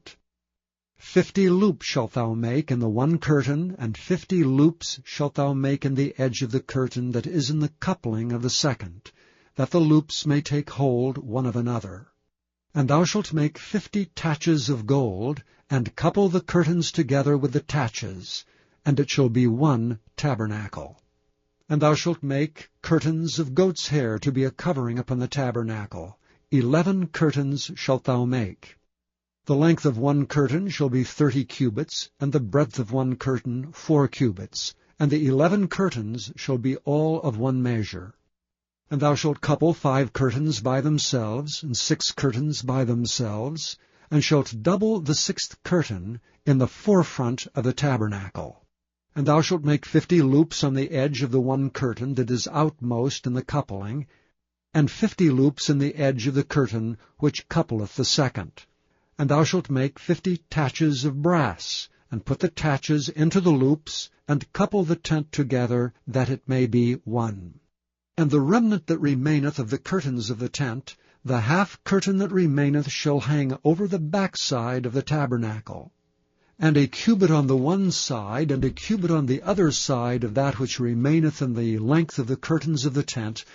50 loops shalt thou make in the 1 curtain, and 50 loops shalt thou make in the edge of the curtain that is in the coupling of the 2nd, that the loops may take hold one of another. And thou shalt make 50 taches of gold, and couple the curtains together with the taches, and it shall be 1 tabernacle. And thou shalt make curtains of goat's hair to be a covering upon the tabernacle. 11 curtains shalt thou make. The length of 1 curtain shall be 30 cubits, and the breadth of 1 curtain 4 cubits, and the 11 curtains shall be all of 1 measure. And thou shalt couple 5 curtains by themselves, and 6 curtains by themselves, and shalt double the 6th curtain in the forefront of the tabernacle. And thou shalt make 50 loops on the edge of the 1 curtain that is outmost in the coupling, and 50 loops in the edge of the curtain which coupleth the 2nd. And thou shalt make 50 taches of brass, and put the taches into the loops, and couple the tent together, that it may be 1. And the remnant that remaineth of the curtains of the tent, the 1/2 curtain that remaineth shall hang over the backside of the tabernacle. And a cubit on the one side, and a cubit on the other side of that which remaineth in the length of the curtains of the tent,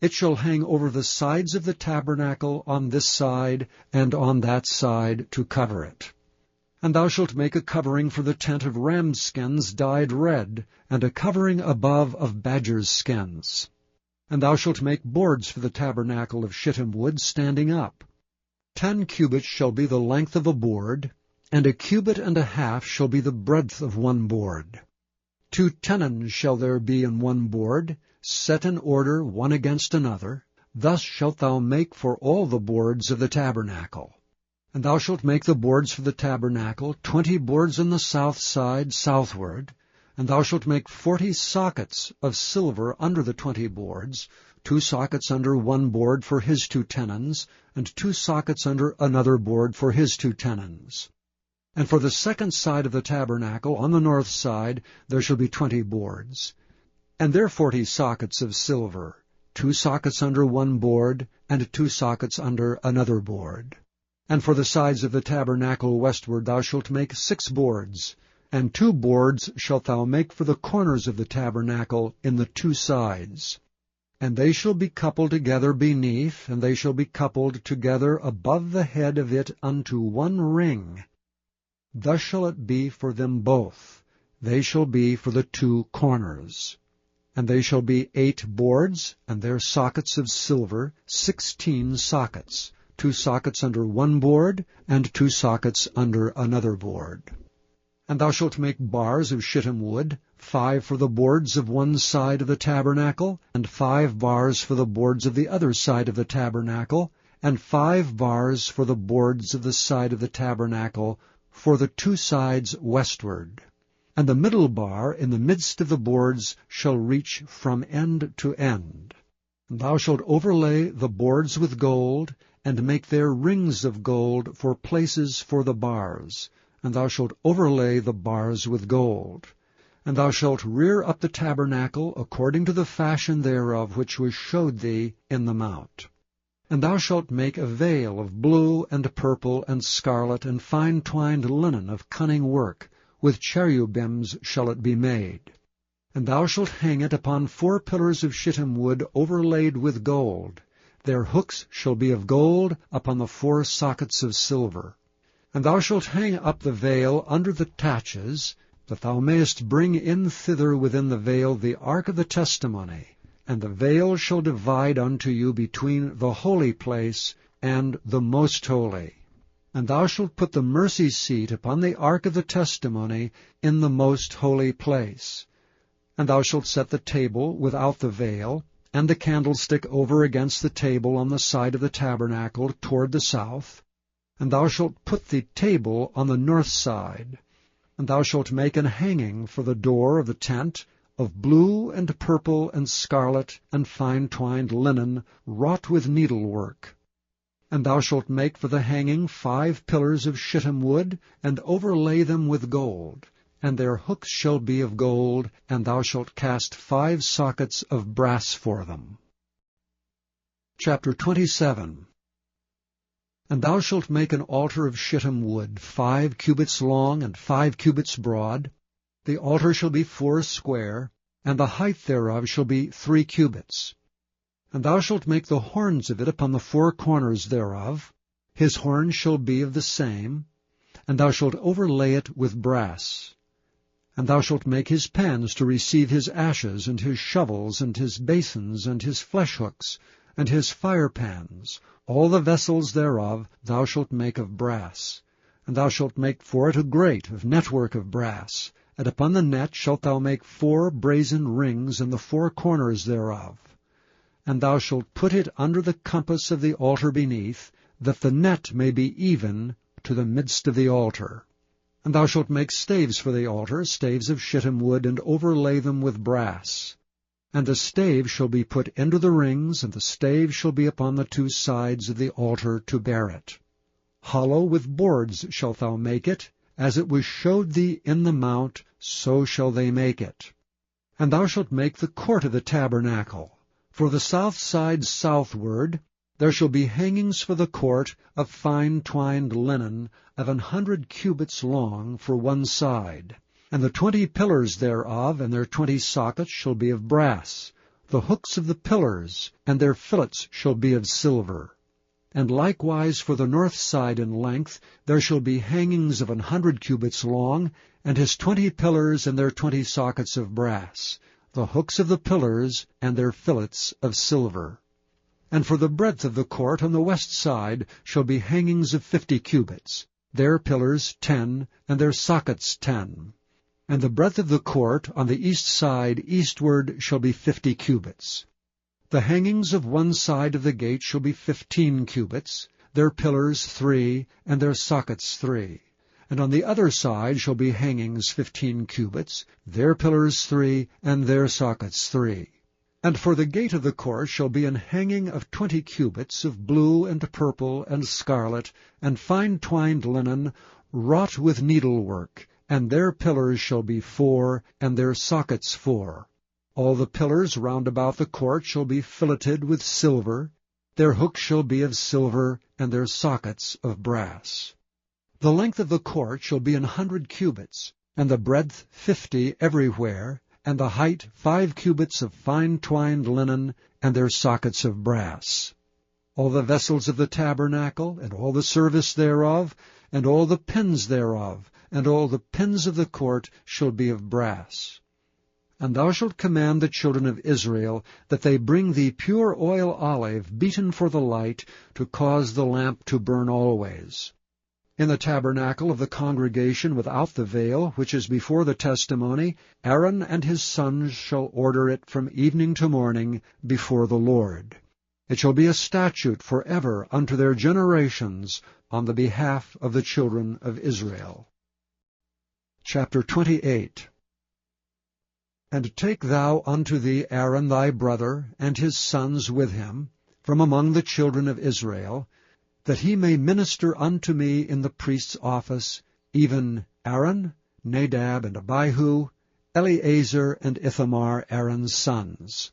it shall hang over the sides of the tabernacle on this side and on that side to cover it. And thou shalt make a covering for the tent of ram's skins dyed red, and a covering above of badger's skins. And thou shalt make boards for the tabernacle of shittim wood standing up. 10 cubits shall be the length of a board, and 1.5 cubits shall be the breadth of 1 board. 2 tenons shall there be in 1 board, set in order one against another. Thus shalt thou make for all the boards of the tabernacle. And thou shalt make the boards for the tabernacle, 20 boards on the south side southward. And thou shalt make 40 sockets of silver under the 20 boards, 2 sockets under 1 board for his 2 tenons, and 2 sockets under another board for his 2 tenons. And for the 2nd side of the tabernacle, on the north side, there shall be 20 boards. And their 40 sockets of silver, 2 sockets under 1 board, and 2 sockets under another board. And for the sides of the tabernacle westward thou shalt make 6 boards, and 2 boards shalt thou make for the corners of the tabernacle in the 2 sides. And they shall be coupled together beneath, and they shall be coupled together above the head of it unto 1 ring. Thus shall it be for them both. They shall be for the 2 corners. And they shall be 8 boards, and their sockets of silver, 16 sockets, 2 sockets under 1 board, and 2 sockets under another board. And thou shalt make bars of shittim wood, 5 for the boards of one side of the tabernacle, and 5 bars for the boards of the other side of the tabernacle, and 5 bars for the boards of the side of the tabernacle, for the 2 sides westward. And the middle bar in the midst of the boards shall reach from end to end. And thou shalt overlay the boards with gold, and make their rings of gold for places for the bars. And thou shalt overlay the bars with gold. And thou shalt rear up the tabernacle according to the fashion thereof which was showed thee in the mount. And thou shalt make a veil of blue and purple and scarlet and fine twined linen of cunning work, with cherubims shall it be made. And thou shalt hang it upon 4 pillars of shittim wood overlaid with gold. Their hooks shall be of gold upon the 4 sockets of silver. And thou shalt hang up the veil under the taches, that thou mayest bring in thither within the veil the ark of the testimony. And the veil shall divide unto you between the holy place and the most holy. And thou shalt put the mercy seat upon the ark of the testimony in the most holy place. And thou shalt set the table without the veil, and the candlestick over against the table on the side of the tabernacle toward the south. And thou shalt put the table on the north side. And thou shalt make an hanging for the door of the tent, of blue and purple and scarlet and fine twined linen, wrought with needlework. And thou shalt make for the hanging 5 pillars of shittim wood, and overlay them with gold. And their hooks shall be of gold, and thou shalt cast 5 sockets of brass for them. Chapter 27. And thou shalt make an altar of shittim wood, 5 cubits long and 5 cubits broad. The altar shall be 4 square, and the height thereof shall be 3 cubits. And thou shalt make the horns of it upon the 4 corners thereof. His horns shall be of the same, and thou shalt overlay it with brass. And thou shalt make his pans to receive his ashes, and his shovels, and his basins, and his flesh hooks, and his fire pans. All the vessels thereof thou shalt make of brass. And thou shalt make for it a grate of network of brass, and upon the net shalt thou make 4 brazen rings in the 4 corners thereof. And thou shalt put it under the compass of the altar beneath, that the net may be even to the midst of the altar. And thou shalt make staves for the altar, staves of shittim wood, and overlay them with brass. And the stave shall be put into the rings, and the stave shall be upon the 2 sides of the altar to bear it. Hollow with boards shalt thou make it, as it was showed thee in the mount, so shall they make it. And thou shalt make the court of the tabernacle. For the south side southward there shall be hangings for the court of fine twined linen of 100 cubits long for one side. And the 20 pillars thereof and their 20 sockets shall be of brass. The hooks of the pillars and their fillets shall be of silver. And likewise for the north side in length there shall be hangings of 100 cubits long, and his 20 pillars and their 20 sockets of brass. The hooks of the pillars and their fillets of silver. And for the breadth of the court on the west side shall be hangings of 50 cubits, their pillars 10, and their sockets 10. And the breadth of the court on the east side eastward shall be 50 cubits. The hangings of one side of the gate shall be 15 cubits, their pillars 3, and their sockets 3. And on the other side shall be hangings 15 cubits, their pillars 3, and their sockets 3. And for the gate of the court shall be an hanging of 20 cubits of blue and purple and scarlet, and fine twined linen, wrought with needlework, and their pillars shall be 4, and their sockets 4. All the pillars round about the court shall be filleted with silver, their hooks shall be of silver, and their sockets of brass. The length of the court shall be 100 cubits, and the breadth 50 everywhere, and the height 5 cubits of fine twined linen, and their sockets of brass. All the vessels of the tabernacle, and all the service thereof, and all the pins thereof, and all the pins of the court shall be of brass. And thou shalt command the children of Israel that they bring thee pure oil olive beaten for the light, to cause the lamp to burn always. In the tabernacle of the congregation without the veil, which is before the testimony, Aaron and his sons shall order it from evening to morning before the Lord. It shall be a statute forever unto their generations on the behalf of the children of Israel. Chapter 28. And take thou unto thee Aaron thy brother, and his sons with him, from among the children of Israel, that he may minister unto me in the priest's office, even Aaron, Nadab, and Abihu, Eleazar, and Ithamar, Aaron's sons.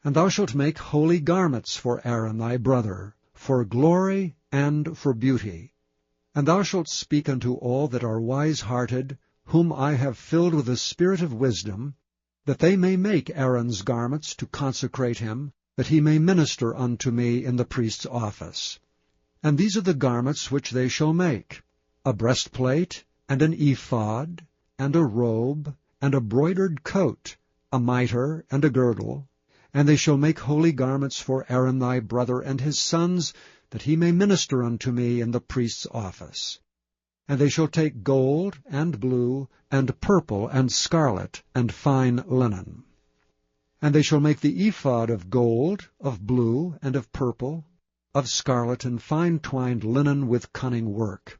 And thou shalt make holy garments for Aaron thy brother, for glory and for beauty. And thou shalt speak unto all that are wise-hearted, whom I have filled with the spirit of wisdom, that they may make Aaron's garments to consecrate him, that he may minister unto me in the priest's office. And these are the garments which they shall make: a breastplate, and an ephod, and a robe, and a broidered coat, a mitre, and a girdle. And they shall make holy garments for Aaron thy brother and his sons, that he may minister unto me in the priest's office. And they shall take gold, and blue, and purple, and scarlet, and fine linen. And they shall make the ephod of gold, of blue, and of purple, of scarlet, and fine twined linen with cunning work.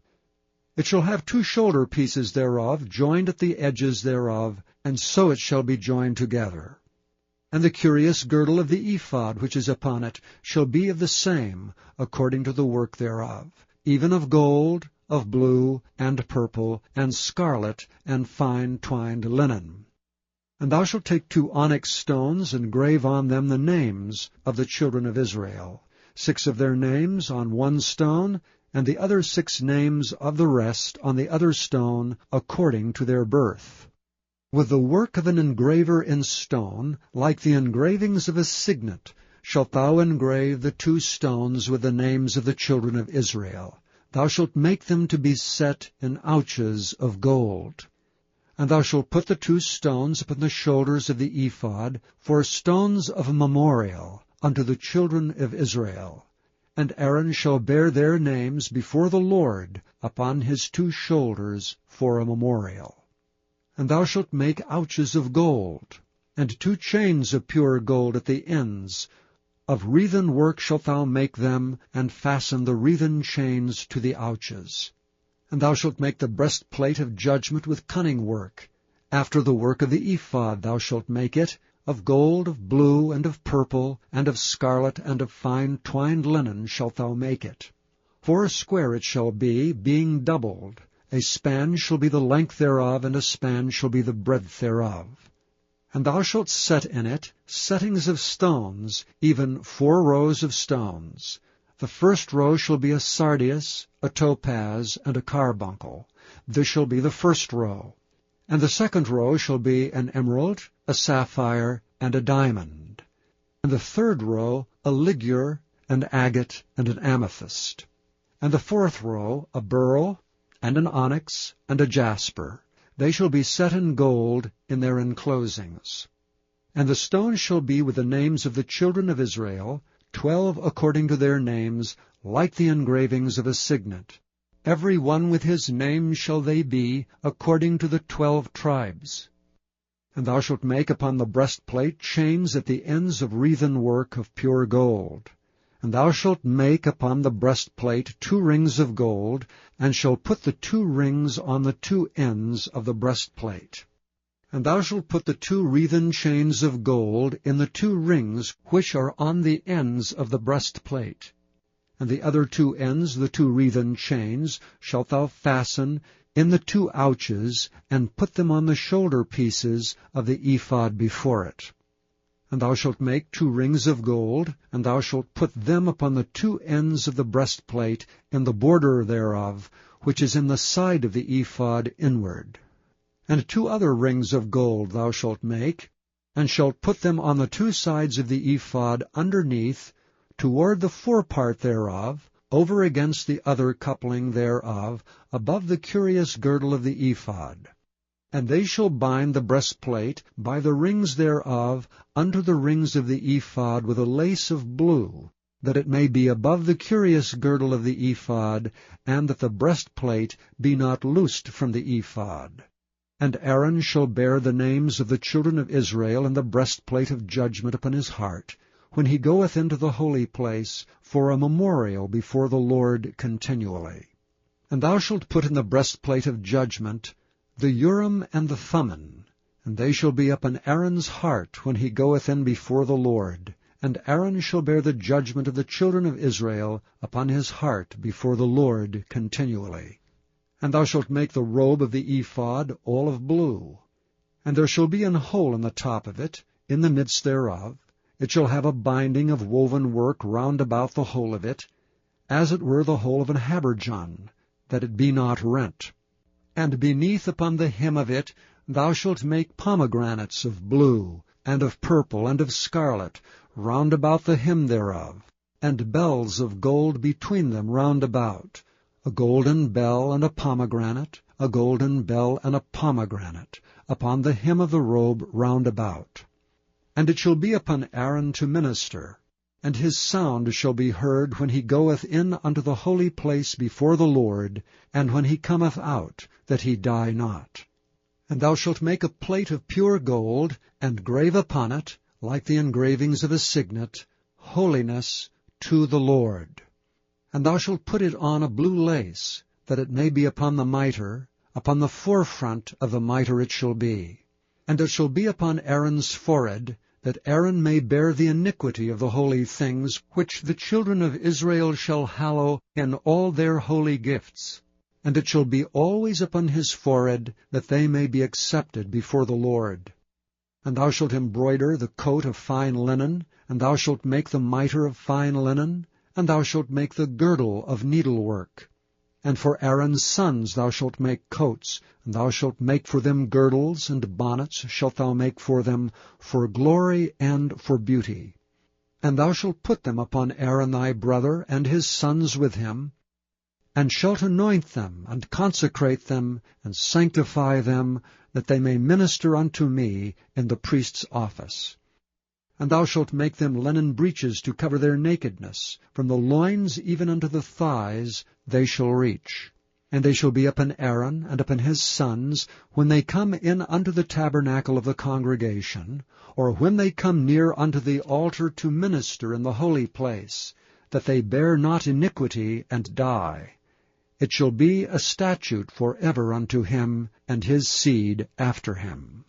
It shall have 2 shoulder pieces thereof, joined at the edges thereof, and so it shall be joined together. And the curious girdle of the ephod which is upon it shall be of the same, according to the work thereof, even of gold, of blue, and purple, and scarlet, and fine twined linen. And thou shalt take 2 onyx stones, and grave on them the names of the children of Israel, 6 of their names on one stone, and the other 6 names of the rest on the other stone, according to their birth. With the work of an engraver in stone, like the engravings of a signet, shalt thou engrave the 2 stones with the names of the children of Israel. Thou shalt make them to be set in ouches of gold. And thou shalt put the 2 stones upon the shoulders of the ephod, for stones of memorial unto the children of Israel. And Aaron shall bear their names before the Lord upon his 2 shoulders for a memorial. And thou shalt make ouches of gold, and 2 chains of pure gold at the ends. Of wreathen work shalt thou make them, and fasten the wreathen chains to the ouches. And thou shalt make the breastplate of judgment with cunning work. After the work of the ephod thou shalt make it, of gold, of blue, and of purple, and of scarlet, and of fine twined linen shalt thou make it. 4 square it shall be, being doubled. A span shall be the length thereof, and a span shall be the breadth thereof. And thou shalt set in it settings of stones, even 4 rows of stones. The first row shall be a sardius, a topaz, and a carbuncle. This shall be the first row. And the second row shall be an emerald, a sapphire, and a diamond. And the third row a ligure, an agate, and an amethyst. And the fourth row a beryl, and an onyx, and a jasper. They shall be set in gold in their enclosings. And the stones shall be with the names of the children of Israel, 12 according to their names, like the engravings of a signet. Every one with his name shall they be, according to the 12 tribes. And thou shalt make upon the breastplate chains at the ends of wreathen work of pure gold. And thou shalt make upon the breastplate 2 rings of gold, and shalt put the 2 rings on the 2 ends of the breastplate. And thou shalt put the 2 wreathen chains of gold in the 2 rings which are on the ends of the breastplate. And the other 2 ends, the 2 wreathen chains, shalt thou fasten in the 2 ouches, and put them on the shoulder pieces of the ephod before it. And thou shalt make 2 rings of gold, and thou shalt put them upon the 2 ends of the breastplate in the border thereof, which is in the side of the ephod inward. And 2 other rings of gold thou shalt make, and shalt put them on the 2 sides of the ephod underneath, toward the forepart thereof, over against the other coupling thereof, above the curious girdle of the ephod. And they shall bind the breastplate by the rings thereof unto the rings of the ephod with a lace of blue, that it may be above the curious girdle of the ephod, and that the breastplate be not loosed from the ephod. And Aaron shall bear the names of the children of Israel in the breastplate of judgment upon his heart, when he goeth into the holy place, for a memorial before the Lord continually. And thou shalt put in the breastplate of judgment the Urim and the Thummim, and they shall be upon Aaron's heart when he goeth in before the Lord. And Aaron shall bear the judgment of the children of Israel upon his heart before the Lord continually. And thou shalt make the robe of the ephod all of blue. And there shall be an hole in the top of it, in the midst thereof. It shall have a binding of woven work round about the whole of it, as it were the hole of an habergeon, that it be not rent. And beneath upon the hem of it thou shalt make pomegranates of blue, and of purple, and of scarlet, round about the hem thereof, and bells of gold between them round about, a golden bell and a pomegranate, a golden bell and a pomegranate, upon the hem of the robe round about. And it shall be upon Aaron to minister, and his sound shall be heard when he goeth in unto the holy place before the Lord, and when he cometh out, that he die not. And thou shalt make a plate of pure gold, and grave upon it, like the engravings of a signet, Holiness to the Lord. And thou shalt put it on a blue lace, that it may be upon the mitre, upon the forefront of the mitre it shall be. And it shall be upon Aaron's forehead, that Aaron may bear the iniquity of the holy things, which the children of Israel shall hallow in all their holy gifts. And it shall be always upon his forehead, that they may be accepted before the Lord. And thou shalt embroider the coat of fine linen, and thou shalt make the mitre of fine linen, and thou shalt make the girdle of needlework. And for Aaron's sons thou shalt make coats, and thou shalt make for them girdles, and bonnets shalt thou make for them, for glory and for beauty. And thou shalt put them upon Aaron thy brother, and his sons with him, and shalt anoint them, and consecrate them, and sanctify them, that they may minister unto me in the priest's office. And thou shalt make them linen breeches to cover their nakedness, from the loins even unto the thighs they shall reach. And they shall be upon Aaron and upon his sons, when they come in unto the tabernacle of the congregation, or when they come near unto the altar to minister in the holy place, that they bear not iniquity and die. It shall be a statute for ever unto him and his seed after him.